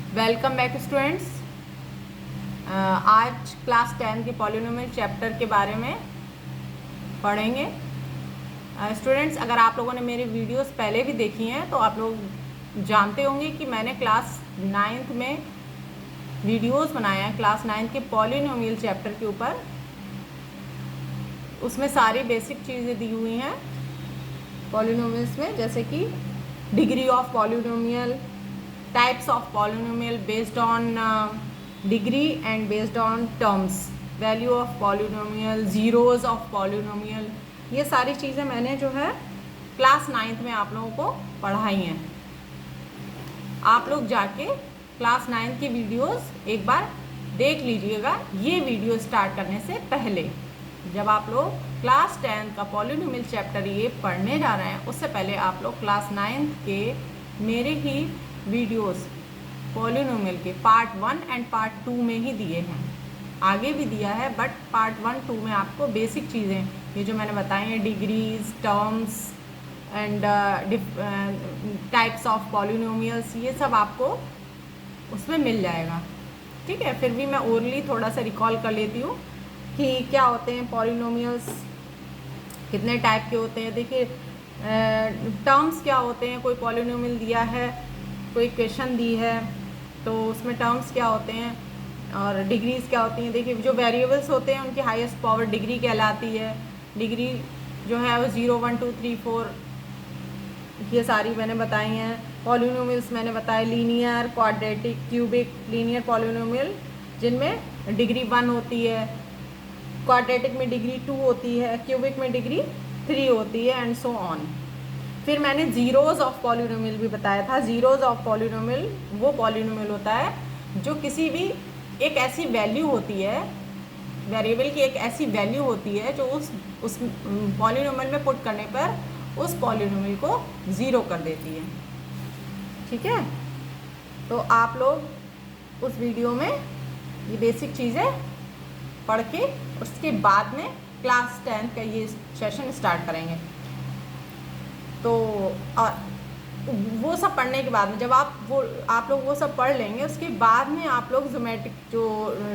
Welcome back students. आज class 10 के polynomial chapter के बारे में पढ़ेंगे। स्टूडेंट्स, अगर आप लोगों ने मेरी वीडियोस पहले भी देखी हैं तो आप लोग जानते होंगे कि मैंने क्लास 9th में वीडियोस बनाए हैं क्लास 9th के पॉलिनोमियल चैप्टर के ऊपर। उसमें सारी बेसिक चीज़ें दी हुई हैं पॉलिनोमियल्स में, जैसे कि degree of polynomial, types of polynomial based on degree and based on terms, value of polynomial, zeros of polynomial, ये सारी चीज़ें मैंने जो है क्लास 9th में आप लोगों को पढ़ाई हैं। आप लोग जाके क्लास 9th की वीडियोस एक बार देख लीजिएगा। ये वीडियो स्टार्ट करने से पहले, जब आप लोग क्लास 10 का पॉलिनोमियल चैप्टर ये पढ़ने जा रहे हैं, उससे पहले आप लोग क्लास 9th के मेरे ही वीडियोस पॉलिनोमियल के पार्ट 1 एंड पार्ट 2 में ही दिए हैं। आगे भी दिया है, बट पार्ट 1, 2 में आपको बेसिक चीज़ें ये जो मैंने बताई हैं, degrees, terms and types of polynomials, ये सब आपको उसमें मिल जाएगा। ठीक है, फिर भी मैं ओरली थोड़ा सा रिकॉल कर लेती हूँ कि क्या होते हैं पॉलिनोमियल्स, कितने टाइप के होते हैं। देखिए, टर्म्स क्या होते हैं। कोई पॉलिनोमियल दिया है, कोई क्वेश्चन दी है, तो उसमें टर्म्स क्या होते हैं और डिग्रीज क्या होती हैं। देखिए, जो वेरिएबल्स होते हैं उनकी हाईएस्ट पावर डिग्री कहलाती है। डिग्री जो है वो 0, 1, 2, 3, 4 ये सारी मैंने बताई हैं। पॉलिनोमियल्स मैंने बताए linear, quadratic, cubic. Linear polynomial जिनमें डिग्री 1 होती है, क्वाड्रेटिक में डिग्री 2 होती है, क्यूबिक में डिग्री 3 होती है, एंड सो ऑन। फिर मैंने जीरोज़ ऑफ पॉलिनोमियल भी बताया था। जीरोज़ ऑफ पॉलिनोमियल वो पॉलिनोमियल होता है जो किसी भी एक ऐसी वैल्यू होती है, वेरिएबल की एक ऐसी वैल्यू होती है जो उस पॉलिनोमियल में पुट करने पर उस पॉलिनोमियल को ज़ीरो कर देती है। ठीक है, तो आप लोग उस वीडियो में ये बेसिक चीज़ें पढ़ के उसके बाद में क्लास 10 का ये सेशन स्टार्ट करेंगे। तो वो सब पढ़ने के बाद में, जब आप लोग वो सब पढ़ लेंगे, उसके बाद में आप लोग ज्योमेट्रिक जो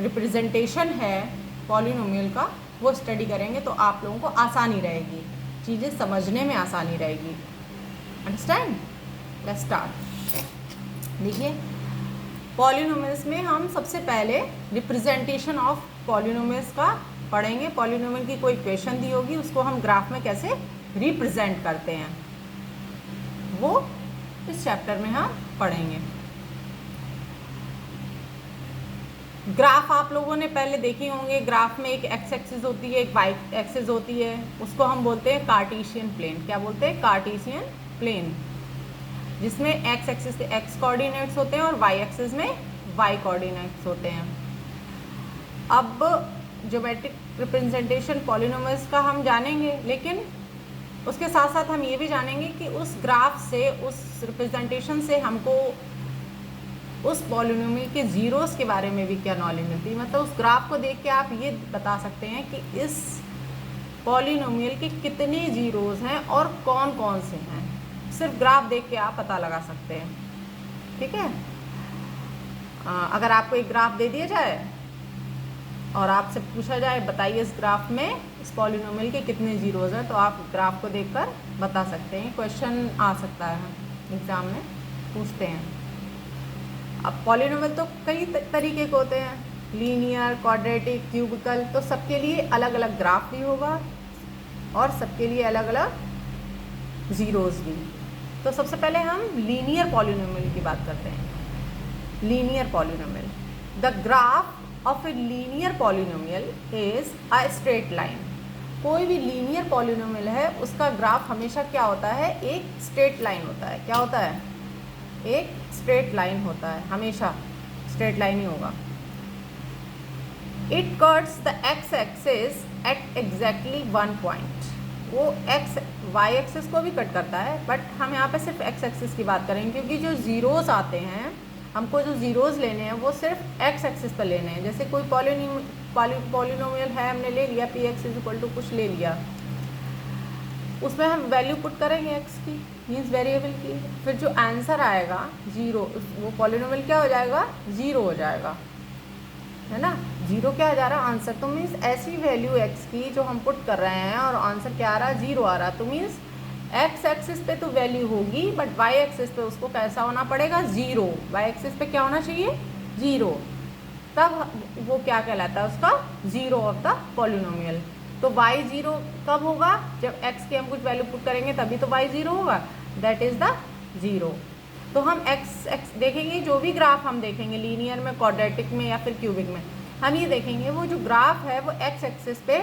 रिप्रेजेंटेशन है पॉलिनोमियल का वो स्टडी करेंगे, तो आप लोगों को आसानी रहेगी, चीज़ें समझने में आसानी रहेगी। अंडरस्टैंड? Let's start. देखिए, पॉलिनोमियल्स में हम सबसे पहले रिप्रेजेंटेशन ऑफ पॉलिनोमियल्स का पढ़ेंगे। पॉलिनोमियल की कोई इक्वेशन दी होगी, उसको हम ग्राफ में कैसे रिप्रेजेंट करते हैं, वो इस चैप्टर में हम पढ़ेंगे। ग्राफ आप लोगों ने पहले देखे होंगे। ग्राफ में एक एक्स एक्सिस होती है, एक वाई एक्सिस होती है, उसको हम बोलते हैं कार्टेशियन प्लेन। क्या बोलते हैं? कार्टेशियन प्लेन, जिसमें एक्स एक्सिस के एक्स कोऑर्डिनेट्स होते हैं और वाई एक्सिस में वाई कोऑर्डिनेट्स होते हैं। अब ज्योमेट्रिक रिप्रेजेंटेशन पॉलिनोमियल्स का हम जानेंगे, लेकिन उसके साथ साथ हम ये भी जानेंगे कि उस ग्राफ से, उस रिप्रेजेंटेशन से हमको उस पॉलिनोमियल के जीरोस के बारे में भी क्या नॉलेज मिलती है। मतलब उस ग्राफ को देख के आप ये बता सकते हैं कि इस पॉलिनोमियल के कितने जीरोस हैं और कौन कौन से हैं। सिर्फ ग्राफ देख के आप पता लगा सकते हैं। ठीक है, अगर आपको एक ग्राफ दे दिया जाए और आपसे पूछा जाए बताइए इस ग्राफ में इस पॉलिनोमियल के कितने जीरोज हैं, तो आप ग्राफ को देखकर बता सकते हैं। क्वेश्चन आ सकता है, एग्ज़ाम में पूछते हैं। अब पॉलिनोमियल तो कई तरीके के होते हैं, लीनियर, क्वाड्रेटिक, क्यूबिकल, तो सबके लिए अलग अलग ग्राफ भी होगा और सबके लिए अलग अलग जीरोज भी। तो सबसे पहले हम लीनियर पॉलिनोमियल की बात करते हैं। Linear polynomial, the graph of a linear polynomial is a straight line. कोई भी लीनियर पॉलिनोमियल है, उसका ग्राफ हमेशा क्या होता है? एक स्ट्रेट लाइन होता है। क्या होता है? एक स्ट्रेट लाइन होता है, हमेशा स्ट्रेट लाइन ही होगा। It cuts the x axis at exactly 1 point. वो एक्स वाई एक्सिस को भी कट करता है, बट हम यहाँ पे सिर्फ एक्स एक्सिस की बात करेंगे, क्योंकि जो जीरोस आते हैं, हमको जो जीरोस लेने हैं वो सिर्फ एक्स एक्सिस पर लेने हैं। जैसे कोई पॉलिनोमियल है, हमने ले लिया P X is equal to कुछ ले लिया, उसमें हम वैल्यू पुट करेंगे एक्स की, मीन्स वेरिएबल की, फिर जो आंसर आएगा जीरो, वो पॉलिनोमियल क्या हो जाएगा, जीरो हो जाएगा, है ना। जीरो क्या आ जा रहा है, आंसर। तो मीन्स ऐसी वैल्यू एक्स की जो हम पुट कर रहे हैं और आंसर क्या आ रहा है, जीरो आ रहा है, तो मीन्स एक्स एक्सिस पे तो वैल्यू होगी, बट वाई एक्सिस पे उसको कैसा होना पड़ेगा, जीरो। वाई एक्सिस पे क्या होना चाहिए, जीरो, तब वो क्या कहलाता है, उसका जीरो ऑफ द पॉलिनोमियल। तो y जीरो कब होगा, जब x की हम कुछ वैल्यू पुट करेंगे तभी तो y जीरो होगा, दैट इज द जीरो। तो हम x देखेंगे, जो भी ग्राफ हम देखेंगे लीनियर में, क्वाड्रेटिक में या फिर क्यूबिक में, हम ये देखेंगे वो जो ग्राफ है वो x एक्सिस पे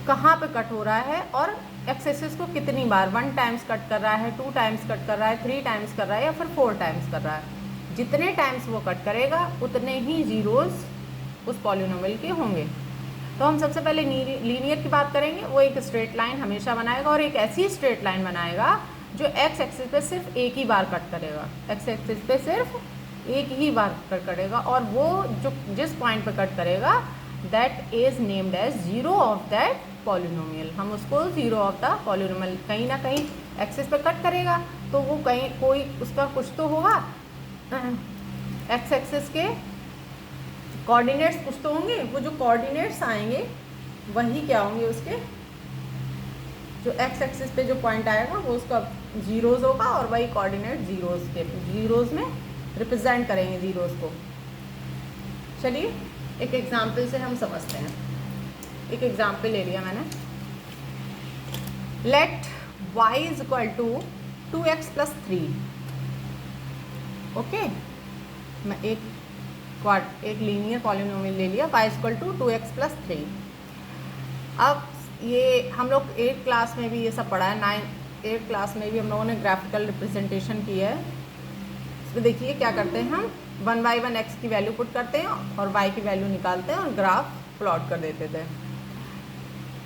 कहाँ पे कट हो रहा है और x एक्सिस को कितनी बार, 1 टाइम्स कट कर रहा है, 2 टाइम्स कट कर रहा है, 3 टाइम्स कर रहा है या फिर 4 टाइम्स कर रहा है। जितने टाइम्स वो कट करेगा उतने ही जीरोस उस पॉलिनोमियल के होंगे। तो हम सबसे पहले लीनियर की बात करेंगे। वो एक स्ट्रेट लाइन हमेशा बनाएगा और एक ऐसी स्ट्रेट लाइन बनाएगा जो एक्स एक्सिस पे सिर्फ एक ही बार कट करेगा, एक्स एक्सिस पे सिर्फ एक ही बार कट करेगा, और वो जो जिस पॉइंट पे कट करेगा that is named as zero of that polynomial. हम उसको जीरो ऑफ द पॉलिनोमियल, कहीं ना कहीं एक्सिस पे कट करेगा तो वो कहीं कोई उसका कुछ तो होगा, एक्स एक्सिस के कोऑर्डिनेट्स कुछ तो होंगे, वो जो कोऑर्डिनेट्स आएंगे वही क्या होंगे, उसके जो एक्स एक्सिस पे जो पॉइंट आएगा वो उसका जीरोज़ होगा और वही कोऑर्डिनेट जीरोज़ में रिप्रेजेंट करेंगे जीरोज़ को। चलिए एक एग्जांपल से हम समझते हैं। एक एग्जांपल ले लिया मैंने, let y is equal to 2x plus 3। Okay, मैं एक लीनियर पॉलिनोमियल ले लिया, y equal to 2x plus 3। अब ये हम लोग 8th क्लास में भी ये सब पढ़ा है, 8th क्लास में भी हम लोगों ने ग्राफिकल रिप्रेजेंटेशन की है। इसमें देखिए क्या करते हैं, हम 1 बाई 1 x की वैल्यू पुट करते हैं और y की वैल्यू निकालते हैं और ग्राफ प्लॉट कर देते थे।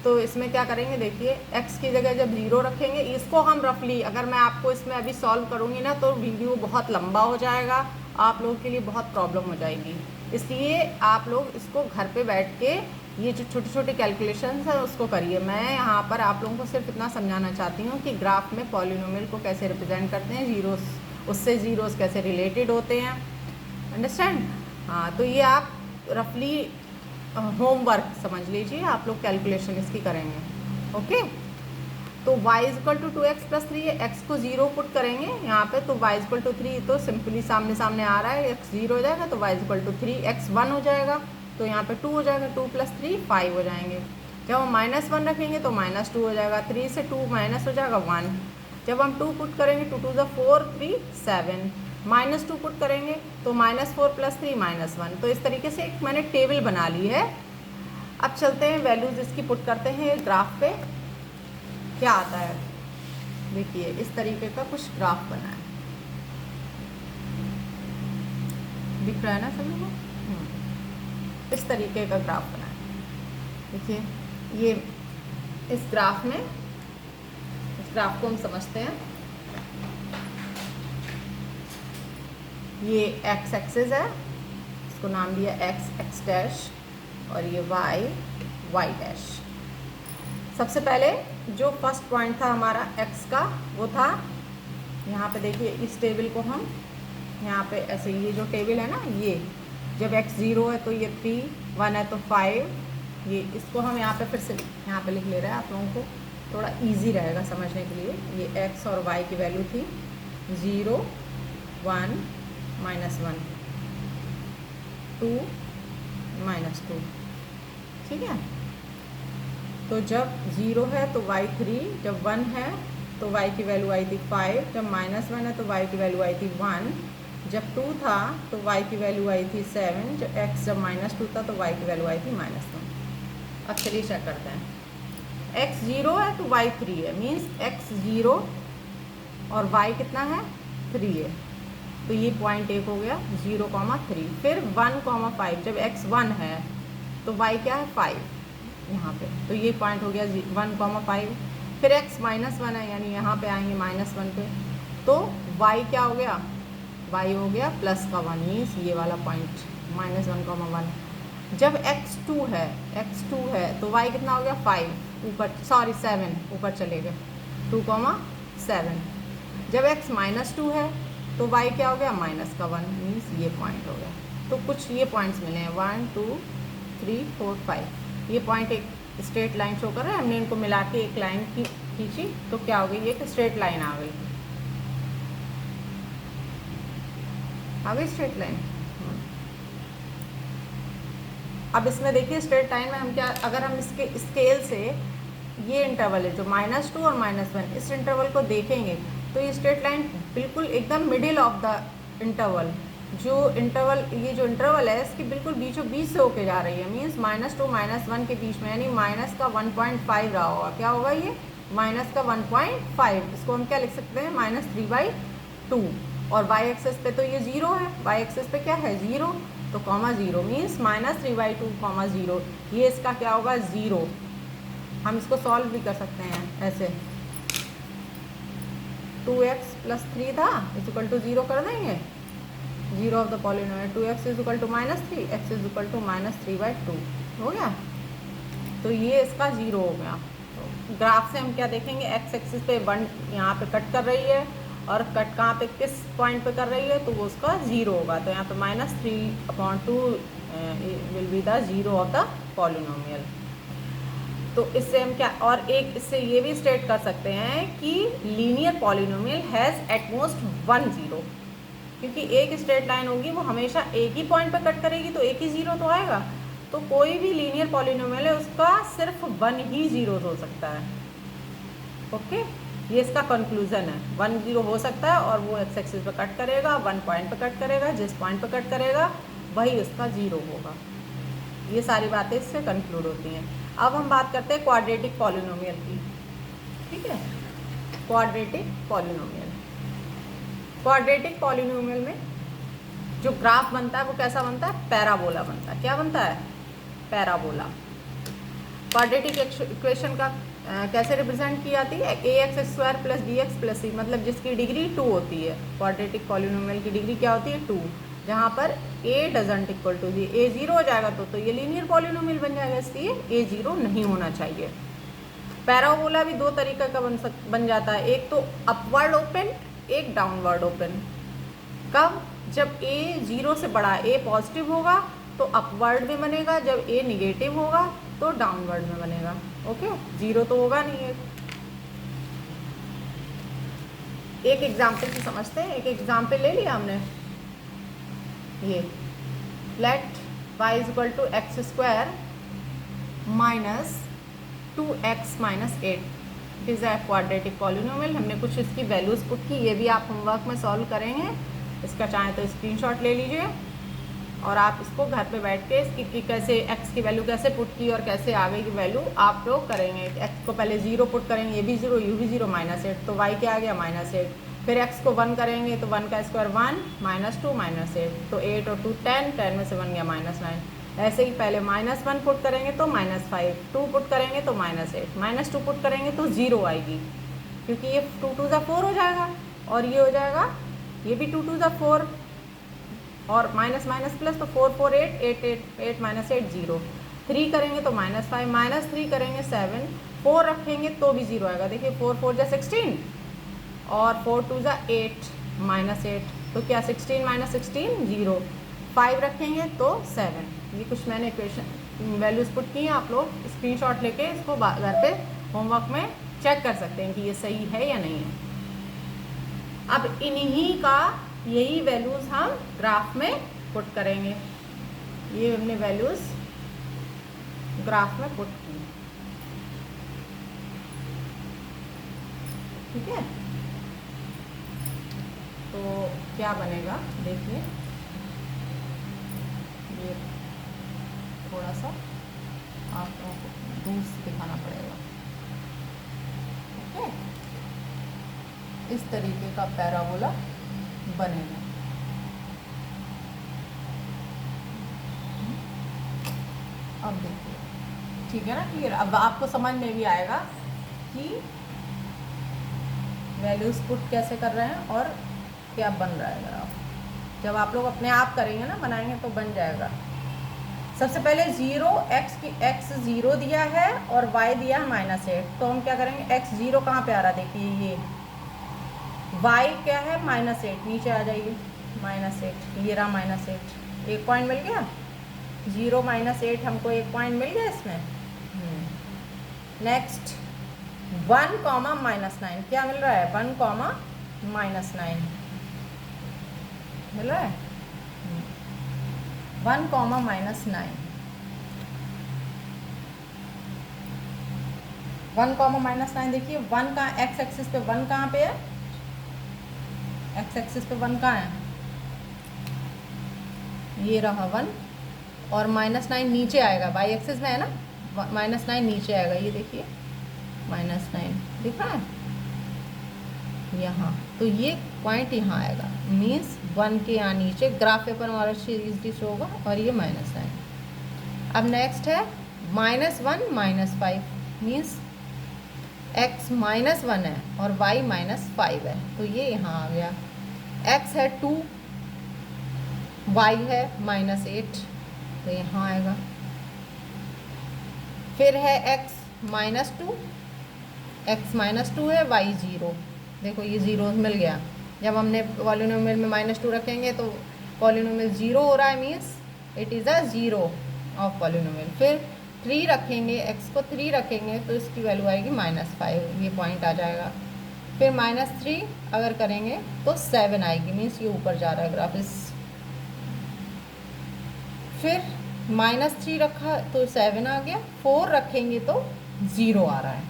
तो इसमें क्या करेंगे, देखिए x की जगह जब जीरो रखेंगे, इसको हम रफली, अगर मैं आपको इसमें अभी सॉल्व करूँगी ना तो वीडियो बहुत लंबा हो जाएगा, आप लोगों के लिए बहुत प्रॉब्लम हो जाएगी। इसलिए आप लोग इसको घर पे बैठ के ये जो छोटे छोटे कैलकुलेशंस हैं उसको करिए। मैं यहाँ पर आप लोगों को सिर्फ इतना समझाना चाहती हूँ कि ग्राफ में पॉलिनोमियल को कैसे रिप्रेजेंट करते हैं, जीरोस उससे जीरोस कैसे रिलेटेड होते हैं, अंडरस्टैंड। हाँ, तो ये आप रफली होमवर्क समझ लीजिए, आप लोग कैलकुलेशन इसकी करेंगे। ओके, तो y is equal to 2x plus 3 है, x को जीरो पुट करेंगे यहाँ पे, तो y इज इक्वल टू 3 तो सिंपली सामने सामने आ रहा है, x जीरो हो जाएगा तो y is equal to 3, x 1 हो जाएगा तो यहाँ पे 2 हो जाएगा, 2 प्लस 3 5 हो जाएंगे। जब हम -1 रखेंगे तो -2 हो जाएगा, 3 से 2 माइनस हो जाएगा 1। जब हम 2 पुट करेंगे 2 2 4 3 7, -2 पुट करेंगे तो -4 प्लस 3 -1। तो इस तरीके से एक मैंने टेबल बना ली है। अब चलते हैं वैल्यूज इसकी पुट करते हैं ग्राफ पे, क्या आता है। देखिए इस तरीके का कुछ ग्राफ बना है, दिख रहा है ना सभी को, इस तरीके का ग्राफ बना है। देखिए ये इस ग्राफ में, इस ग्राफ को हम समझते हैं, ये x एक्सिस है, इसको नाम दिया x डैश, और ये y डैश। सबसे पहले जो फर्स्ट पॉइंट था हमारा x का, वो था यहाँ पे, देखिए इस टेबल को हम यहाँ पे ऐसे, ये जो टेबल है ना, ये जब x 0 है तो ये 3, 1 है तो 5, ये इसको हम यहाँ पे फिर से यहाँ पे लिख ले रहे हैं, आप लोगों को थोड़ा इजी रहेगा समझने के लिए। ये x और y की वैल्यू थी 0, 1, -1, 2, -2, ठीक है। तो जब 0 है तो y 3, जब 1 है तो y की वैल्यू आई थी 5, जब -1 है तो y की वैल्यू आई थी 1, जब 2 था तो y की वैल्यू आई थी 7, जब x जब -2 था तो y की वैल्यू आई थी -1। अब चलिए चेक करते हैं, x 0 है तो y 3 है, मीन्स x 0 और y कितना है 3 है, तो ये पॉइंट एक हो गया 0,3। फिर 1,5, जब x 1 है तो y क्या है 5 यहाँ पे, तो ये पॉइंट हो गया 1,5। फिर x -1 है, यानी यहाँ पे आएंगे -1 पे, तो y क्या हो गया, y हो गया +1, मीन्स ये वाला पॉइंट -1,1। जब x 2 है तो y कितना हो गया 5 ऊपर, सॉरी 7 ऊपर चले गए, 2,7 7। जब x -2 है तो y क्या हो गया -1, मीन्स ये पॉइंट हो गया। तो कुछ ये पॉइंट्स मिले हैं 1 2 3 4 5। ये पॉइंट एक स्ट्रेट लाइन शो कर रहा है, हमने इनको मिला के एक लाइन खींची तो क्या हो गई, एक स्ट्रेट लाइन आ गई, स्ट्रेट लाइन। अब इसमें देखिए स्ट्रेट लाइन में हम क्या, अगर हम इसके स्केल से ये इंटरवल है जो -2 और -1, इस इंटरवल को देखेंगे तो ये स्ट्रेट लाइन बिल्कुल एकदम मिडिल ऑफ द इंटरवल, जो इंटरवल है इसकी बिल्कुल बीचों बीच से होके जा रही है, मीन्स -2 -1 के बीच में, यानी माइनस का 1.5 रहा होगा। क्या होगा ये माइनस का 1.5, इसको हम क्या लिख सकते हैं -3/2। और y एक्सेस पे तो ये 0 है, y एक्सेस पे क्या है 0, तो कॉमा 0 मीन्स -3/2 कॉमा 0, ये इसका क्या होगा 0। हम इसको सॉल्व भी कर सकते हैं ऐसे, 2x + 3 था इक्वल टू 0 कर देंगे, 0 of the polynomial, 2x = -3, x = -3/2 हो गया। तो ये इसका 0 हो गया। तो ग्राफ से हम क्या देखेंगे, x एक्सिस पे 1 यहाँ पे कट कर रही है, और कट कहाँ पे किस पॉइंट पे कर रही है, तो वो उसका 0 होगा। तो यहाँ पे -3/2 will be the 0 of the polynomial. तो इससे हम क्या, और एक इससे ये भी स्टेट कर सकते हैं कि linear polynomial has at most 1 0, क्योंकि एक स्ट्रेट लाइन होगी वो हमेशा एक ही पॉइंट पे कट करेगी, तो एक ही 0 तो आएगा। तो कोई भी लीनियर पॉलिनोमियल है उसका सिर्फ 1 ही 0 हो सकता है। ओके, ये इसका कंक्लूजन है, 1 0 हो सकता है, और वो एक्स एक्सिस पे कट करेगा, 1 पॉइंट पे कट करेगा, जिस पॉइंट पे कट करेगा वही उसका 0 होगा। ये सारी बातें इससे कंक्लूड होती हैं। अब हम बात करते हैं क्वाड्रेटिक पॉलिनोमियल की। ठीक है, क्वाड्रेटिक पॉलिनोमियल, क्वाड्रेटिक पॉलिनोमियल में जो ग्राफ बनता है वो कैसा बनता है, पैराबोला बनता है। क्या बनता है, पैराबोला। क्वाड्रेटिक इक्वेशन का कैसे रिप्रेजेंट की जाती है, ax² + bx + c, मतलब जिसकी डिग्री 2 होती है। क्वाड्रेटिक पॉलिनोमियल की डिग्री क्या होती है 2, जहाँ पर a डजंट इक्वल टू जी, a 0 हो जाएगा तो ये लीनियर पॉलिनोमियल बन जाएगा, इसलिए a 0 नहीं होना चाहिए। पैराबोला भी दो तरीके का बन जाता है, एक तो अपवर्ड ओपन, एक डाउनवर्ड ओपन। कब, जब a 0 से बड़ा, a पॉजिटिव होगा तो अपवर्ड में बनेगा, जब a निगेटिव होगा तो डाउनवर्ड में बनेगा। ओके, 0 तो होगा नहीं है। एक एग्जाम्पल से समझते हैं, एक एग्जाम्पल ले लिया हमने, ये let y = x² - 2x - 8 it is a quadratic polynomial. हमने कुछ इसकी वैल्यूज़ पुट की, ये भी आप होमवर्क में सॉल्व करेंगे, इसका चाहें तो स्क्रीनशॉट ले लीजिए, और आप इसको घर पे बैठ के इसकी कैसे x की वैल्यू कैसे पुट की और कैसे आ गई की वैल्यू आप लोग करेंगे। x को पहले 0 पुट करेंगे, ये भी 0, यू भी 0, -8, तो y क्या आ गया -8। फिर x को 1 करेंगे तो 1 का स्क्वायर 1, -2 -8, तो 8 और 2 10, 10 में से बन गया -9। ऐसे ही पहले -1 पुट करेंगे तो -5, 2 पुट करेंगे तो -8, -2 पुट करेंगे तो 0 आएगी, क्योंकि ये 2 2 4 हो जाएगा, और ये हो जाएगा, ये भी 2 2 4, और माइनस माइनस प्लस, तो 4 4 8 8 8 8 -8 0। 3 करेंगे तो -5, -3 करेंगे 7, 4 रखेंगे तो भी 0 आएगा। देखिए 4 4 जा 16, और 4 2 जा 8 -8, तो क्या 16 - 16 0। 5 रखेंगे तो 7। ये कुछ मैंने इक्वेशन वैल्यूज पुट की हैं, आप लोग स्क्रीनशॉट लेके इसको घर पे होमवर्क में चेक कर सकते हैं कि ये सही है या नहीं है। अब इन्हीं का यही वैल्यूज़ हम ग्राफ में पुट करेंगे। ये हमने वैल्यूज़ ग्राफ में पुट की, ठीक है। तो क्या बनेगा देखिए, ये थोड़ा सा आपको दूर से दिखाना पड़ेगा। ओके, इस तरीके का पैराबोला बनेगा। अब देखिए, ठीक है ना, क्लियर। अब आपको समझ में भी आएगा कि वैल्यूज पुट कैसे कर रहे हैं और क्या बन रहा है ग्राफ। जब आप लोग अपने आप करेंगे ना, बनाएंगे, तो बन जाएगा। सबसे पहले 0, x 0 दिया है और y दिया है -8, तो हम क्या करेंगे, x 0 कहाँ पे आ रहा है, देखिए y क्या है -8, नीचे आ जाइए -8, ये रहा -8, एक पॉइंट मिल गया, 0 -8 हमको एक पॉइंट मिल गया इसमें। नेक्स्ट 1, -9 क्या मिल रहा है, 1, -9 मिल रहा है, 1, -9, 1, -9 देखिए 1 कहाँ, एक्स एक्सिस पे 1 कहाँ पे है, एक्स एक्सिस पे 1 कहाँ है, ये रहा 1, और -9 नीचे आएगा, वाई एक्सिस में है ना, -9 नीचे आएगा, ये देखिए -9 दिख रहा है यहाँ, तो ये पॉइंट यहाँ आएगा, मीन्स 1 के यहाँ नीचे ग्राफ पेपर हमारा सीरीज शो होगा, और ये -9। अब नेक्स्ट है -1 -5, मीन्स x -1 है और y -5 है, तो ये यहाँ आ गया, x है 2, y है -8, तो यहाँ आएगा। फिर है x -2, x -2 है, y 0, देखो ये 0 मिल गया, जब हमने पॉलिनोमियल में -2 रखेंगे तो पॉलिनोमियल 0 हो रहा है, means it is a 0 of polynomial. फिर 3 रखेंगे, x को 3 रखेंगे तो इसकी वैल्यू आएगी -5, ये पॉइंट आ जाएगा। फिर -3 अगर करेंगे तो 7 आएगी, मीन्स ये ऊपर जा रहा है ग्राफ इस। फिर -3 रखा तो 7 आ गया, 4 रखेंगे तो 0 आ रहा है,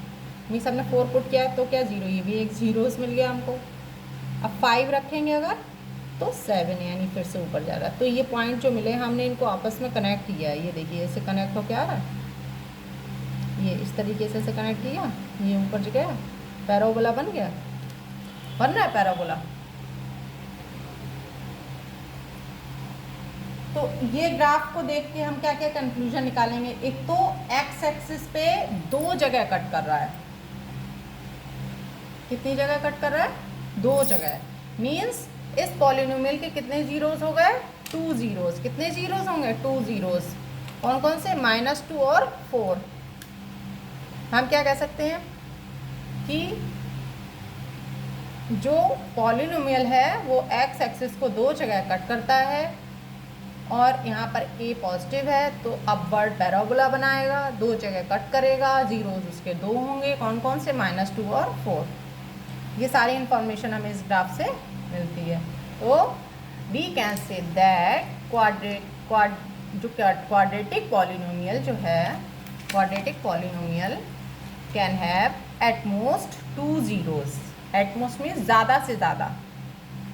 मीन्स हमने 4 पुट किया तो क्या 0, ये भी एक 0 मिल गया हमको। अब 5 रखेंगे अगर तो 7, यानी फिर से ऊपर जा रहा है। तो ये पॉइंट जो मिले हमने इनको आपस में कनेक्ट किया है, ये देखिए ऐसे कनेक्ट हो क्या आ रहा है, ये इस तरीके से कनेक्ट किया, ये ऊपर गया, पैराबोला बन गया, बन रहा है पैराबोला। तो ये ग्राफ को देख के हम क्या क्या कंक्लूजन निकालेंगे, एक तो एक्स एक्सिस पे 2 जगह कट कर रहा है, कितनी जगह कट कर रहा है, 2 जगह, मीन्स इस पॉलिनोमियल के कितने जीरोस हो गए, 2 जीरोस, कितने जीरोस होंगे, 2 जीरोस, कौन कौन से, -2 और 4। हम क्या कह सकते हैं कि जो पॉलिनोमियल है वो एक्स एक्सिस को 2 जगह कट करता है, और यहाँ पर a पॉजिटिव है तो अपवर्ड पैराबोला बनाएगा, 2 जगह कट करेगा, जीरोस उसके 2 होंगे, कौन कौन से, -2 और 4। ये सारी इंफॉर्मेशन हमें इस ग्राफ से मिलती है। तो we can say that quadratic polynomial जो है, quadratic polynomial can have at most 2 zeros, at most means ज़्यादा से ज़्यादा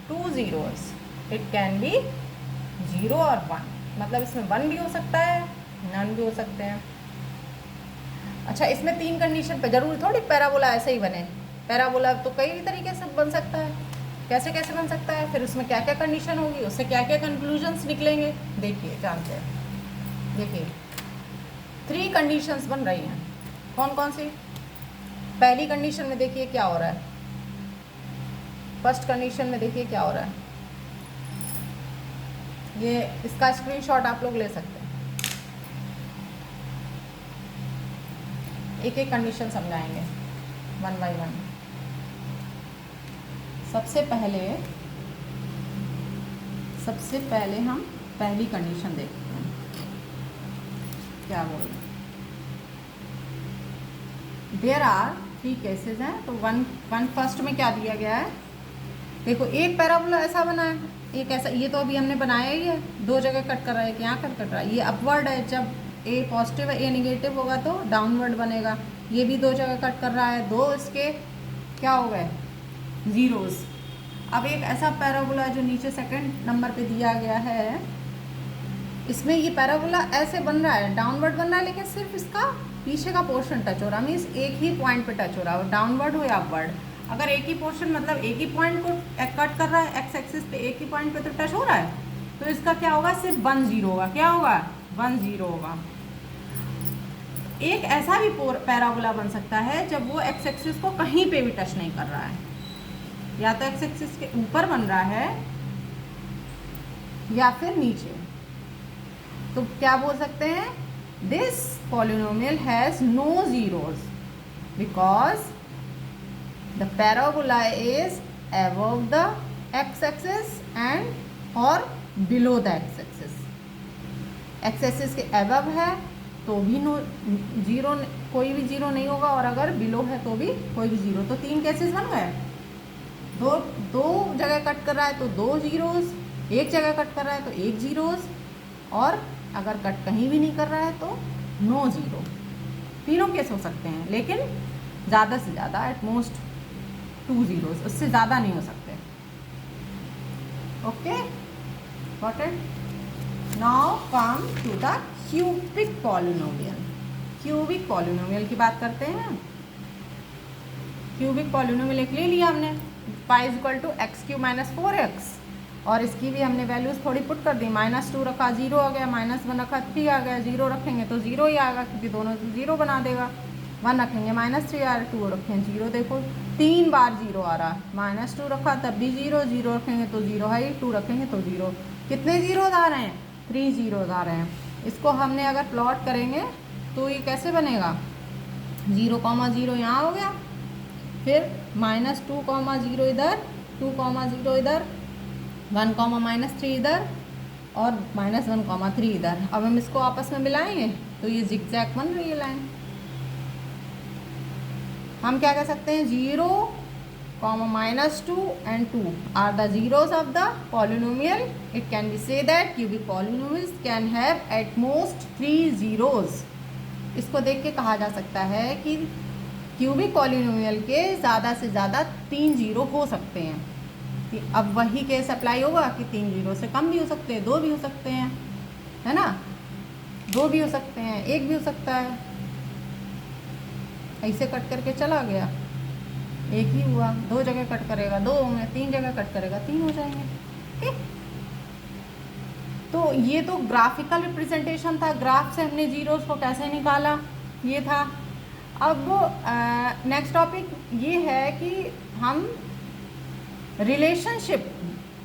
2 जीरोस, इट कैन बी 0 और 1, मतलब इसमें 1 भी हो सकता है, नन भी हो सकते हैं। अच्छा, इसमें 3 कंडीशन पे, जरूरी थोड़ी पैराबोला ऐसे ही बने, पैराबोला तो कई तरीके से बन सकता है, कैसे कैसे बन सकता है, फिर उसमें क्या क्या कंडीशन होगी, उससे क्या क्या कंक्लूजन्स निकलेंगे, देखिए जानते हैं। देखिए 3 कंडीशंस बन रही हैं, कौन कौन सी। पहली कंडीशन में देखिए क्या हो रहा है, फर्स्ट कंडीशन में देखिए क्या हो रहा है, ये इसका स्क्रीनशॉट आप लोग ले सकते हैं, एक एक कंडीशन समझाएंगे 1 बाय 1। सबसे पहले हम पहली कंडीशन देखते हैं क्या बोल रहे हैं। देयर आर 3 केसेस हैं, तो वन फर्स्ट में क्या दिया गया है, देखो एक पैराबोला ऐसा बना है, एक ऐसा, ये तो अभी हमने बनाया ही है, 2 जगह कट कर रहा है, यहाँ कट रहा है, ये अपवर्ड है, जब ए पॉजिटिव है, ए निगेटिव होगा तो डाउनवर्ड बनेगा, ये भी 2 जगह कट कर रहा है, 2 इसके क्या हो गए, जीरोस। अब एक ऐसा पैराबोला जो नीचे सेकंड नंबर पे दिया गया है, इसमें ये पैराबोला ऐसे बन रहा है, डाउनवर्ड बन रहा है, लेकिन सिर्फ इसका पीछे का पोर्शन टच हो रहा है, मीन्स एक ही पॉइंट पे टच हो रहा है, डाउनवर्ड हो या अपवर्ड। अगर एक ही पोर्शन मतलब एक ही पॉइंट को कट कर रहा है, एक्स एक्सिस पे एक ही पॉइंट पे तो टच हो रहा है, तो इसका क्या होगा, सिर्फ 1 0 होगा, क्या होगा, 1 0 होगा। एक ऐसा भी पैराबोला बन सकता है जब वो एक्स एक्सिस को कहीं पे भी टच नहीं कर रहा है, या तो एक्स एक्सिस के ऊपर बन रहा है या फिर नीचे, तो क्या बोल सकते हैं, this polynomial has no zeros because the parabola is above the x axis and और below the x axis। x axis के above है तो भी नो जीरो, कोई भी जीरो नहीं होगा, और अगर बिलो है तो भी कोई भी जीरो। तो 3 केसेस बन गए। दो जगह कट कर रहा है तो 2 जीरोस, एक जगह कट कर रहा है तो 1 जीरोस, और अगर कट कहीं भी नहीं कर रहा है तो नो जीरो। तीनों केस हो सकते हैं, लेकिन ज़्यादा से ज़्यादा एट मोस्ट 2 जीरोस, उससे ज़्यादा नहीं हो सकते। Okay, got it. Now come to the cubic polynomial. Cubic polynomial की बात करते हैं। क्यूबिक पॉलिनोमियल एक ले लिया हमने, pi equal to x³ - 4x, और इसकी भी हमने वैल्यूज़ थोड़ी पुट कर दी। -2 रखा 0 आ गया, -1 रखा 3 आ गया, 0 रखेंगे तो 0 ही आएगा क्योंकि दोनों 0 बना देगा। 1 रखेंगे -3 आ रहा, 2 रखेंगे 0, देखो 3 बार 0 आ रहा। -2 रखा तब भी 0, 0 रखेंगे तो 0 है ही, 2 रखेंगे तो 0। कितने 0 आ रहे हैं? 3 0 आ रहे हैं। इसको हमने अगर प्लॉट करेंगे तो ये कैसे बनेगा? 0, 0 यहाँ हो गया, फिर -2, 0 इधर, 2, 0 इधर, 1, -3 इधर, और -1, 3 इधर। अब हम इसको आपस में मिलाएंगे तो ये जिगजैग बन रही है लाइन। हम क्या कह सकते हैं? 0, -2 and 2 are the zeros of the polynomial. It can be say that cubic polynomials can have at most 3 zeros. इसको देख के कहा जा सकता है कि क्यूबिक पॉलिनोमियल के ज़्यादा से ज़्यादा 3 जीरो हो सकते हैं। अब वही केस अप्लाई होगा कि 3 जीरो से कम भी हो सकते हैं, 2 भी हो सकते हैं, है ना, 2 भी हो सकते हैं, 1 भी हो सकता है। ऐसे कट करके चला गया, 1 ही हुआ, 2 जगह कट करेगा 2 होंगे, 3 जगह कट करेगा 3 हो जाएंगे। ठीक, तो ये तो ग्राफिकल रिप्रेजेंटेशन था। ग्राफ से हमने जीरोस को कैसे निकाला ये था। अब नेक्स्ट टॉपिक ये है कि हम रिलेशनशिप,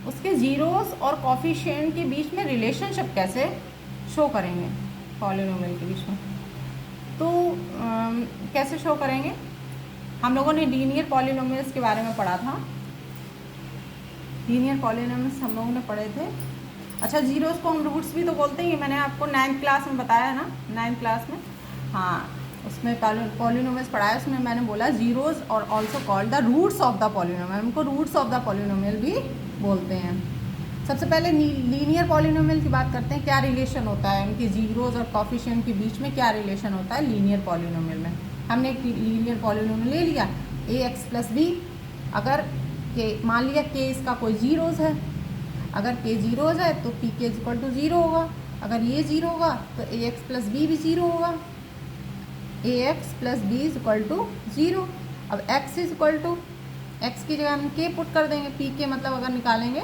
उसके जीरोस और कॉफिशिएंट के बीच में रिलेशनशिप कैसे शो करेंगे पॉलिनोमियल के बीच में। तो कैसे शो करेंगे? हम लोगों ने लीनियर पॉलिनोमियल्स के बारे में पढ़ा था। लीनियर पॉलिनोमियल्स हम लोगों ने पढ़े थे। अच्छा, जीरोस को हम रूट्स भी तो बोलते हैं, मैंने आपको 9th क्लास में बताया है ना, 9th क्लास में, हाँ, उसमें पॉलिनोमियल्स पढ़ाया, उसमें मैंने बोला जीरोस और also called the roots of the polynomial. उनको रूट्स ऑफ द पॉलिनोमियल भी बोलते हैं। सबसे पहले लीनियर पॉलिनोमियल की बात करते हैं। क्या रिलेशन होता है उनके जीरोस और कॉफिशिएंट के बीच में, क्या रिलेशन होता है लीनियर पॉलिनोमियल में। हमने एक लीनियर पॉलिनोमियल ले लिया ax + b, अगर के मान लिया k इसका कोई जीरोस है, अगर k जीरोस है तो pk = 0 होगा। अगर ये 0 होगा तो ax + b भी 0 होगा, ax + b = 0। अब x x की जगह हम k पुट कर देंगे, pk मतलब अगर निकालेंगे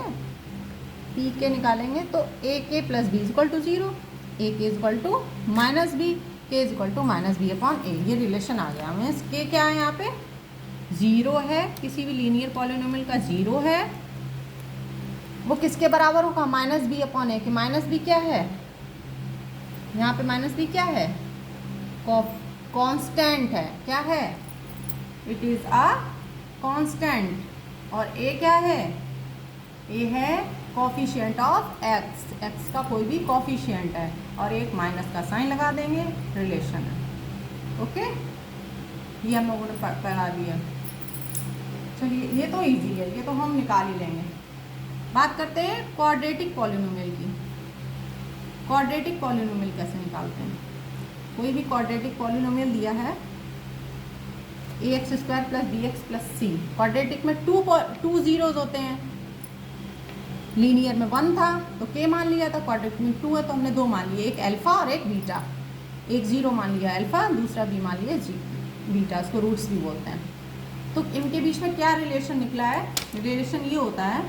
pk निकालेंगे तो ak + b = 0, ak = -b, k = -b/a। ये रिलेशन आ गया। मीन्स k क्या है यहाँ पे? 0 है। किसी भी लीनियर पॉलिनोमियल का 0 है, वो किसके बराबर होगा? -b/a। कि -b क्या है यहाँ पे? -b क्या है? कांस्टेंट है। क्या है? It is a constant. और a क्या है? a है कॉफिशिएंट ऑफ x, x का कोई भी कॉफिशिएंट है, और एक माइनस का साइन लगा देंगे, रिलेशन है। ओके, ये हम लोगों ने पढ़ा दिया। चलिए, ये तो इजी है, ये तो हम निकाल ही लेंगे। बात करते हैं क्वाड्रेटिक पॉलिनोमियल की। क्वाड्रेटिक पॉलिनोमियल कैसे निकालते हैं? कोई भी क्वाड्रेटिक पॉलिनोमियल दिया है ax² + bx + c। क्वाड्रेटिक में 2 जीरोज होते हैं। लीनियर में 1 था तो k मान लिया था, क्वाड्रेटिक में 2 है तो हमने 2 मान लिए, एक अल्फा और एक बीटा। एक 0 मान लिया अल्फा, दूसरा b मान लिया बीटा, इसको रूट्स भी बोलते हैं। तो इनके बीच में क्या रिलेशन निकला है? रिलेशन ये होता है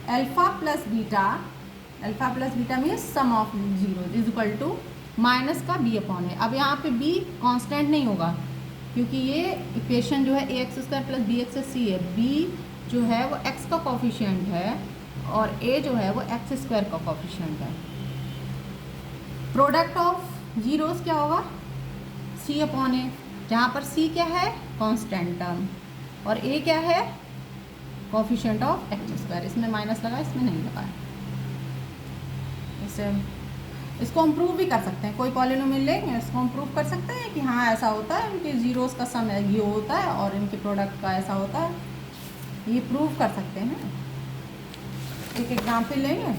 alpha + beta means sum of zero is = minus का b/a। अब यहाँ पे b कांस्टेंट नहीं होगा क्योंकि ये इक्वेशन जो है ax² + bx + c है। b जो है वो x का कॉफिशिएंट है और a जो है वो x² का कॉफिशिएंट है। प्रोडक्ट ऑफ जीरोस क्या होगा? c/a, जहाँ पर c क्या है? कांस्टेंट टर्म, और a क्या है? कोफिशिएंट ऑफ एक्स स्क्वायर, इसमें माइनस लगा, इसमें नहीं लगा है। इसको हम प्रूव भी कर सकते हैं, कोई पॉलिनोमियल लेंगे इसको हम प्रूव कर सकते हैं कि हाँ ऐसा होता है, इनके जीरोस का सम ये होता है और इनके प्रोडक्ट का ऐसा होता है, ये प्रूव कर सकते हैं। एक एग्जाम्पल लेंगे,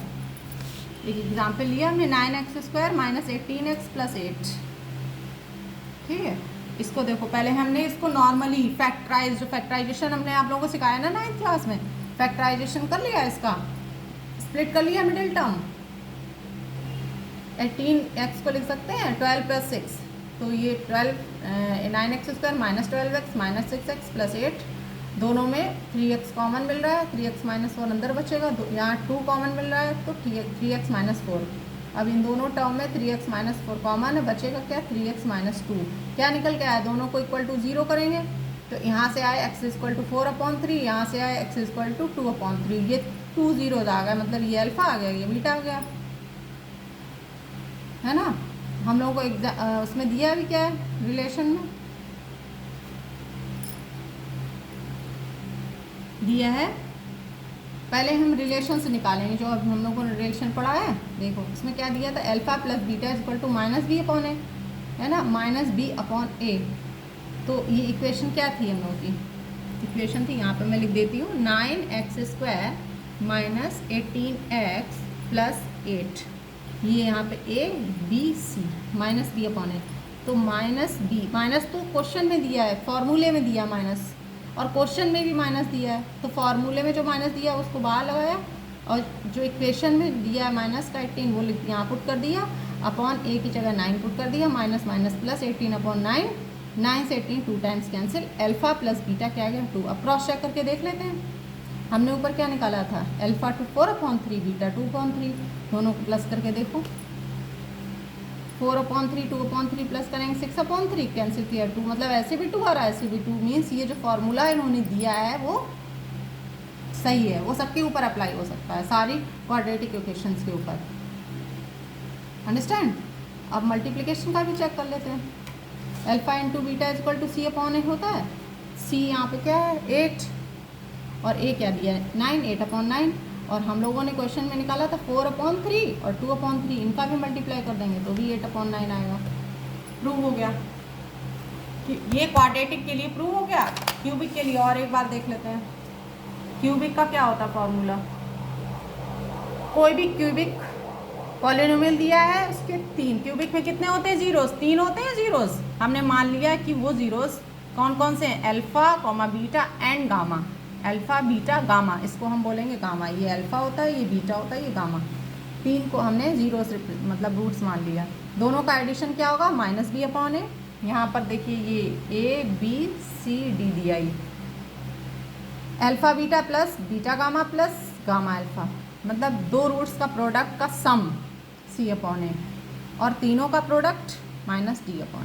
एक एग्जाम्पल लिया हमने 9x square minus 18x plus 8, ठीक है। इसको देखो, पहले हमने इसको नॉर्मली फैक्टराइज, जो फैक्टराइजेशन हमने आप लोगों को सिखाया ना 9th क्लास में, फैक्टराइजेशन कर लिया, इसका स्प्लिट कर लिया मिडिल टर्म। 18x को लिख सकते हैं 12 प्लस 6, तो ये 9x square minus 12x minus 6x plus 8, दोनों में 3x कॉमन मिल रहा है, 3x माइनस 4 अंदर बचेगा, यहाँ 2 कॉमन मिल रहा है तो 3x माइनस 4। अब इन दोनों टर्म में 3x माइनस 4 कॉमन है, बचेगा क्या 3x माइनस 2। क्या निकल के आया, दोनों को इक्वल टू 0 करेंगे तो यहाँ से आए x इक्वल टू 4/3, यहाँ से आए x इक्वल टू 2/3, ये 2 जीरोज आ गया, मतलब ये अल्फा आ गया, ये बीटा आ गया, है ना। हम लोगों को उसमें दिया भी क्या है रिलेशन में, दिया है, पहले हम रिलेशन से निकालेंगे जो अब हम लोगों ने रिलेशन पढ़ा है। देखो इसमें क्या दिया था, alpha plus beta is equal to minus B upon A, है ना, माइनस बी अपॉन ए। तो ये इक्वेशन क्या थी हम लोगों की, इक्वेशन थी, यहाँ पे मैं लिख देती हूँ 9x square minus 18x plus 8, ये यहाँ पे A B C, minus B upon A. तो माइनस बी, माइनस तो क्वेश्चन में दिया है, फॉर्मूले में दिया माइनस, और क्वेश्चन में भी माइनस दिया है, तो फॉर्मूले में जो माइनस दिया है उसको बाहर लगाया, और जो इक्वेशन में दिया है माइनस का 18 वो यहाँ पुट कर दिया, अपॉन ए की जगह 9 पुट कर दिया, माइनस माइनस प्लस 18 अपॉन 9, 9 से 18 2 times cancel, alpha plus beta क्या आ गया 2। अब क्रॉस चेक करके देख लेते हैं, हमने ऊपर क्या निकाला था, अल्फा टू 4/3 बीटा 2/3, दोनों को प्लस करके देखो, 4/3 2/3 प्लस करेंगे 6/3, कैंसिल किया 2, मतलब ऐसे भी 2 आ रहा है, ऐसे भी 2, मीन्स ये जो फॉर्मूला इन्होंने दिया है वो सही है, वो सबके ऊपर अप्लाई हो सकता है, सारी क्वाड्रेटिक इक्वेशंस के ऊपर, अंडरस्टैंड। अब मल्टीप्लिकेशन का भी चेक कर लेते हैं, alpha into beta is equal to C upon A होता है, सी यहाँ पे क्या है 8 और ए क्या दिया है 9, 8/9, और हम लोगों ने क्वेश्चन में निकाला था 4/3 और 2/3, इनका भी मल्टीप्लाई कर देंगे तो भी 8/9 आएगा। प्रूव हो गया, ये क्वाड्रेटिक के लिए प्रूव हो गया। क्यूबिक के लिए और एक बार देख लेते हैं, क्यूबिक का क्या होता है फॉर्मूला, कोई भी क्यूबिक पॉलिनोमियल दिया है उसके 3, क्यूबिक में कितने होते हैं जीरोस, 3 होते हैं जीरोस। हमने मान लिया कि वो जीरोस कौन कौन से हैं, alpha comma beta and gamma, alpha beta gamma, इसको हम बोलेंगे गामा, ये अल्फा होता है, ये बीटा होता है, ये गामा, 3 को हमने जीरो से मतलब रूट्स मान लिया। दोनों का एडिशन क्या होगा माइनस बी अपॉन ए, यहाँ पर देखिए ये ए बी सी डी दिया, ये alpha beta plus beta gamma plus gamma alpha, मतलब 2 रूट्स का प्रोडक्ट का सम सी अपॉन ए, और तीनों का प्रोडक्ट माइनस डी अपॉन ए।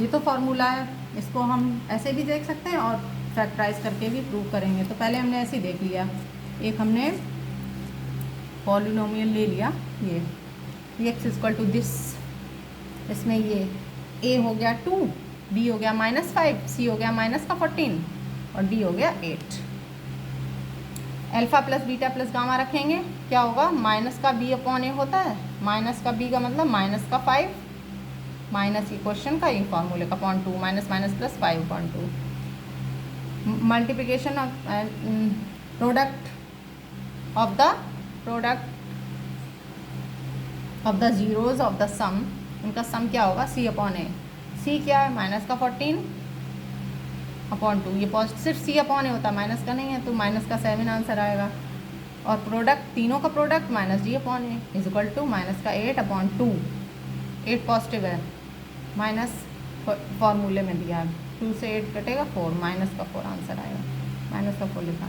ये तो फॉर्मूला है, इसको हम ऐसे भी देख सकते हैं और फैक्टराइज करके भी प्रूव करेंगे। तो पहले हमने ऐसे ही देख लिया, एक हमने पॉलिनोमियल ले लिया, ये एक्स इक्वल टू दिस, इसमें ये ए हो गया 2, बी हो गया -5, सी हो गया माइनस का 14 और डी हो गया 8। Alpha plus beta plus gamma रखेंगे, क्या होगा, माइनस का बी अपॉन ए होता है, माइनस का बी का मतलब माइनस का 5, माइनस ये क्वेश्चन का, ये फॉर्मूले का upon 2, minus minus plus 5/2, multiplication of product of the zeros of the sum, उनका सम क्या होगा सी अपॉन ए, सी क्या है माइनस का 14/2, ये पॉजिटिव सिर्फ सी अपॉन ए होता है, माइनस का नहीं है, तो माइनस का 7 आंसर आएगा, और प्रोडक्ट तीनों का product minus D upon A is equal to minus का 8/2, 8 पॉजिटिव है, माइनस फॉर्मूले में दिया है, 2 से 8 कटेगा 4, माइनस का 4 आंसर आएगा, माइनस का 4 लिखा,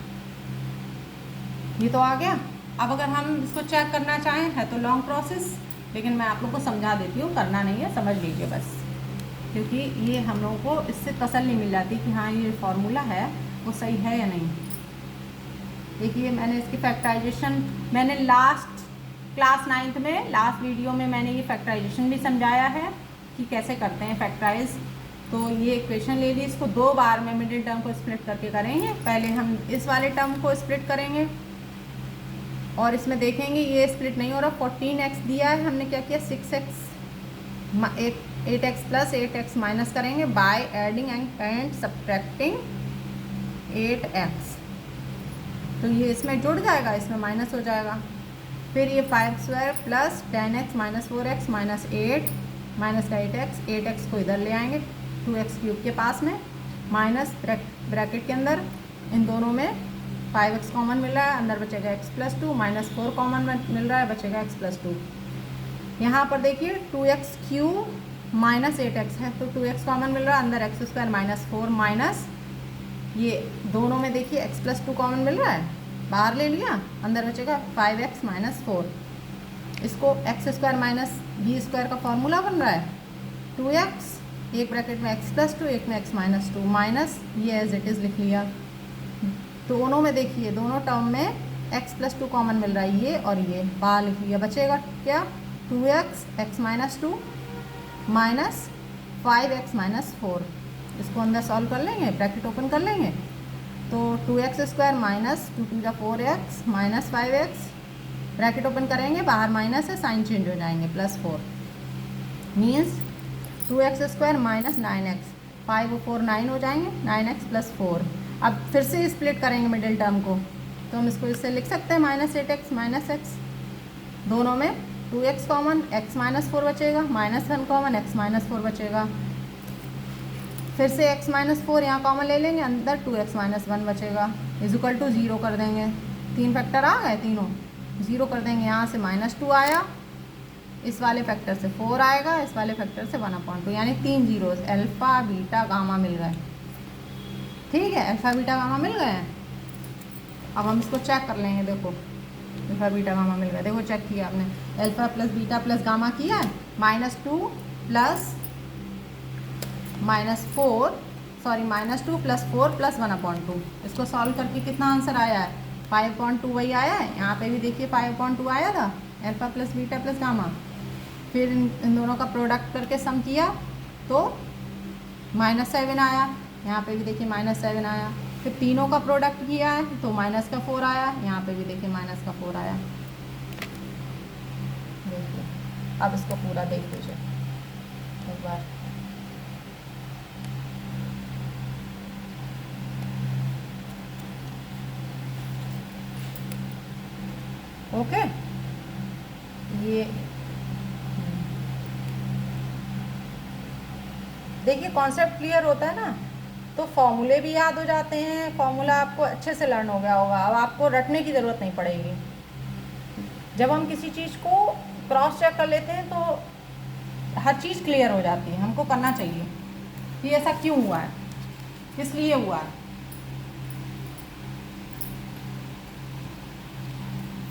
ये तो आ गया। अब अगर हम इसको चेक करना चाहें है तो लॉन्ग प्रोसेस, लेकिन मैं आप लोग को समझा देती हूँ, करना नहीं है, समझ लीजिए बस, क्योंकि ये हम लोगों को इससे तसल्ली मिल जाती कि हाँ ये फार्मूला है वो सही है या नहीं। देखिए मैंने इसकी फैक्टराइजेशन, मैंने लास्ट क्लास 9th में लास्ट वीडियो में मैंने ये फैक्टराइजेशन भी समझाया है कि कैसे करते हैं फैक्टराइज, तो ये इक्वेशन ले ली, इसको 2 बार में मिडिल टर्म को स्प्लिट करके करेंगे। पहले हम इस वाले टर्म को स्प्लिट करेंगे और इसमें देखेंगे ये स्प्लिट नहीं हो रहा। 14x दिया है, हमने क्या किया 6x 8x plus 8x minus करेंगे by adding and subtracting 8x। तो ये इसमें जुड़ जाएगा, इसमें माइनस हो जाएगा। फिर ये 5² plus 10x minus 4x minus 8 minus का 8x को इधर ले आएंगे 2x क्यूब के पास में, माइनस ब्रैकेट के अंदर इन दोनों में 5x कॉमन मिल रहा है, अंदर बचेगा x प्लस 2, माइनस 4 कॉमन मिल रहा है, बचेगा x प्लस 2। यहाँ पर देखिए 2x क्यूब माइनस 8x है, तो 2x कॉमन मिल रहा है, अंदर x² माइनस 4 माइनस ये दोनों में देखिए x प्लस 2 कॉमन मिल रहा है, बाहर ले लिया, अंदर बचेगा 5x माइनस 4। इसको x² माइनस b² का फॉर्मूला बन रहा है 2x, एक ब्रैकेट में x प्लस 2, एक में x माइनस 2, माइनस ये एज इट इज़ लिख लिया। दोनों में देखिए दोनों टर्म में x प्लस 2 कॉमन मिल रहा है, ये और ये बाहर लिख लिया, बचेगा क्या 2x x minus 2 minus 5x minus 4। इसको अंदर सॉल्व कर लेंगे, ब्रैकेट ओपन कर लेंगे, तो 2x² minus 2 to the 4x minus 5x, bracket open करेंगे, बाहर माइनस है, साइन चेंज हो जाएंगे, plus 4 means 2x² minus 9x, 5 और 4 9 हो जाएंगे, 9x प्लस 4। अब फिर से स्प्लिट करेंगे मिडिल टर्म को, तो हम इसको इससे लिख सकते हैं माइनस 8x माइनस x, दोनों में 2x कॉमन, x माइनस 4 बचेगा, माइनस 1 कॉमन, x माइनस 4 बचेगा। फिर से x माइनस 4 यहाँ कॉमन ले लेंगे, अंदर 2x माइनस 1 बचेगा, इज इक्वल टू 0 कर देंगे। 3 फैक्टर आ गए, तीनों 0 कर देंगे, यहाँ से माइनस 2 आया, इस वाले फैक्टर से 4 आएगा, इस वाले फैक्टर से 1/2, यानी 3 जीरोस अल्फ़ा बीटा गामा मिल गए। ठीक है, अल्फ़ा बीटा गामा मिल गए हैं। अब हम इसको चेक कर लेंगे, देखो अल्फ़ा बीटा गामा मिल गया, देखो चेक किया आपने, alpha plus beta plus gamma किया है, -2 प्लस -2 प्लस 4 प्लस 1/2। इसको सॉल्व करके कितना आंसर आया है 5/2 वही आया है, यहाँ पे भी देखिए 5/2 आया था, alpha plus beta plus gamma. फिर इन दोनों का प्रोडक्ट करके सम किया तो -7 आया, यहाँ पे भी देखिए -7 आया। फिर तीनों का प्रोडक्ट किया है तो माइनस का 4 आया, यहाँ पे भी देखिए माइनस का 4 आया। देखिए अब इसको पूरा देख लीजिए एक बार। ओके, ये देखिए कॉन्सेप्ट क्लियर होता है ना, तो फॉर्मूले भी याद हो जाते हैं, फॉर्मूला आपको अच्छे से लर्न हो गया होगा, अब आपको रटने की ज़रूरत नहीं पड़ेगी। जब हम किसी चीज़ को क्रॉस चेक कर लेते हैं तो हर चीज़ क्लियर हो जाती है, हमको करना चाहिए कि ऐसा क्यों हुआ है, किस लिए हुआ है,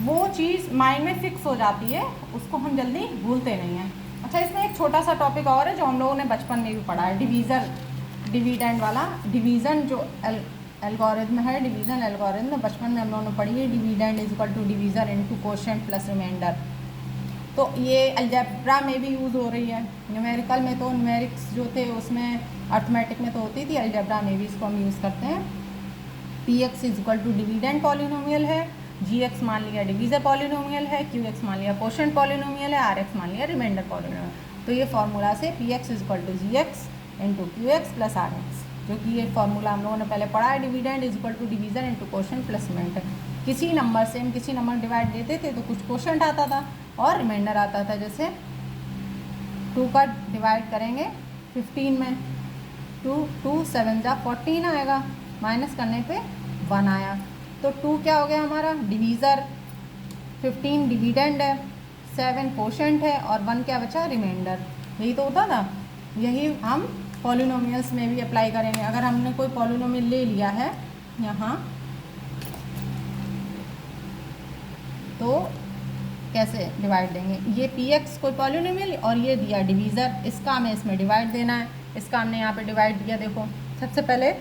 वो चीज़ माइंड में फिक्स हो जाती है, उसको हम जल्दी भूलते नहीं हैं। अच्छा, इसमें एक छोटा सा टॉपिक और है जो हम लोगों ने बचपन में भी पढ़ा है, डिविडेंड वाला। डिवीज़न जो एल्गोरिथम है, डिवीज़न एल्गोरिथम बचपन में हम लोगों ने पढ़ी है, dividend is equal to division into quotient plus reminder. तो ये अलजेब्रा में भी यूज़ हो रही है, न्यूमेरिकल में तो न्यूमेरिक्स जो थे उसमें, अर्थमेटिक में तो होती थी, अलजेब्रा में भी इसको हम यूज़ करते हैं। px is equal to dividend polynomial है, gx मान लिया डिवीज़र पॉलिनोमियल है, qx मान लिया क्वोशिएंट पॉलिनोमियल है, rx मान लिया रिमाइंडर पॉलिनोमियल। तो ये फार्मूला से px is equal to gx into qx plus rx, जो कि ये फार्मूला हम लोगों ने पहले पढ़ा है, dividend is equal to divisor into quotient plus reminder. किसी नंबर से हम किसी नंबर डिवाइड देते थे तो कुछ क्वोशिएंट आता था और रिमाइंडर आता था। जैसे 2 का डिवाइड करेंगे 15 में, 2 7 जा 14 आएगा, माइनस करने पे 1 आया, तो 2 क्या हो गया हमारा डिवीज़र, 15 डिविडेंड है, 7 क्वोशिएंट है और 1 क्या बचा रिमाइंडर। यही तो होता था, यही हम पॉलिनोमियल्स में भी अप्लाई करेंगे। अगर हमने कोई पॉलिनोमियल ले लिया है यहाँ, तो कैसे डिवाइड देंगे, ये px कोई पॉलिनोमियल और ये दिया डिवीज़र, इसका हमें इसमें डिवाइड देना है, इसका हमने यहाँ पे डिवाइड दिया। देखो सबसे पहले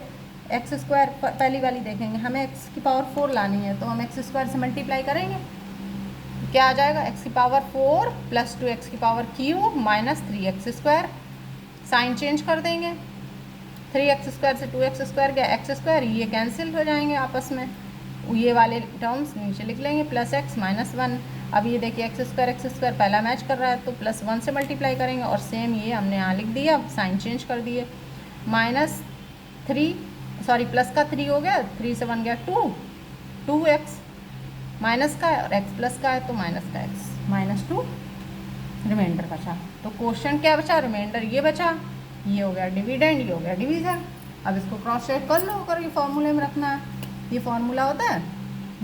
x² पहली वाली देखेंगे, हमें x की पावर 4 लानी है, तो हम x² से मल्टीप्लाई करेंगे, क्या आ जाएगा x की पावर 4 प्लस 2x की power cube minus 3x², sign change कर देंगे, 3x² से 2x² गया, x², ये कैंसिल हो जाएंगे आपस में, ये वाले टर्म्स नीचे लिख लेंगे, प्लस x माइनस 1। अब ये देखिए x² पहला मैच कर रहा है तो प्लस 1 से मल्टीप्लाई करेंगे, और सेम ये हमने यहाँ लिख दिया, अब साइन चेंज कर दिए, प्लस का 3 हो गया, 3 से 1 गया 2x माइनस का है, और x प्लस का है तो माइनस का x, -2 रिमाइंडर बचा। तो क्वेश्चन क्या बचा, रिमाइंडर ये बचा, ये हो गया डिविडेंड, ये हो गया डिवीज़न। अब इसको क्रॉस चेक कर लो, अगर ये फॉर्मूले में रखना है, ये फॉर्मूला होता है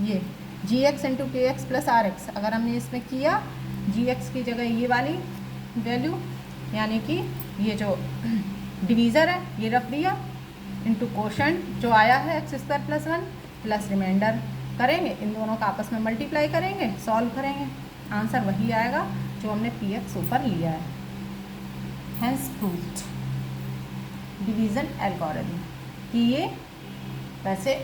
ये gx इंटू के एक्स प्लस आर एक्स। अगर हमने इसमें किया gx की जगह ये वाली वैल्यू, यानी कि ये जो डिवीज़र है ये रख दिया, इंटू क्वोशंट जो आया है x² प्लस 1 प्लस रिमाइंडर करेंगे, इन दोनों का आपस में मल्टीप्लाई करेंगे, सॉल्व करेंगे, आंसर वही आएगा जो हमने px ऊपर लिया है। हैंस प्रूव्ड डिवीज़न एल्गोरिथम कि ये, वैसे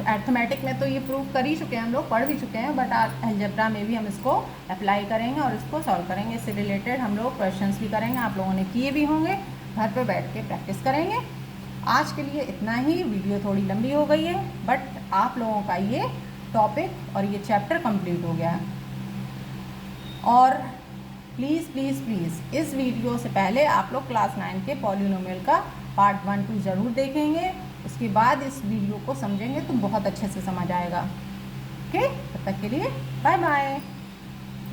अर्थमेटिक में तो ये प्रूव कर ही चुके हैं, हम लोग पढ़ भी चुके हैं, बट अलजेब्रा में भी हम इसको अप्लाई करेंगे और इसको सॉल्व करेंगे। इससे रिलेटेड हम लोग क्वेश्चंस भी करेंगे, आप लोगों ने किए भी होंगे, घर पे बैठ के प्रैक्टिस करेंगे। आज के लिए इतना ही, वीडियो थोड़ी लंबी हो गई है, बट आप लोगों का ये टॉपिक और ये चैप्टर कंप्लीट हो गया है। और प्लीज़ प्लीज़ प्लीज़ इस वीडियो से पहले आप लोग क्लास 9 के पॉलिनोमियल का पार्ट 1, 2 ज़रूर देखेंगे, उसके बाद इस वीडियो को समझेंगे तो बहुत अच्छे से समझ आएगा। ओके, तब तक के लिए बाय बाय।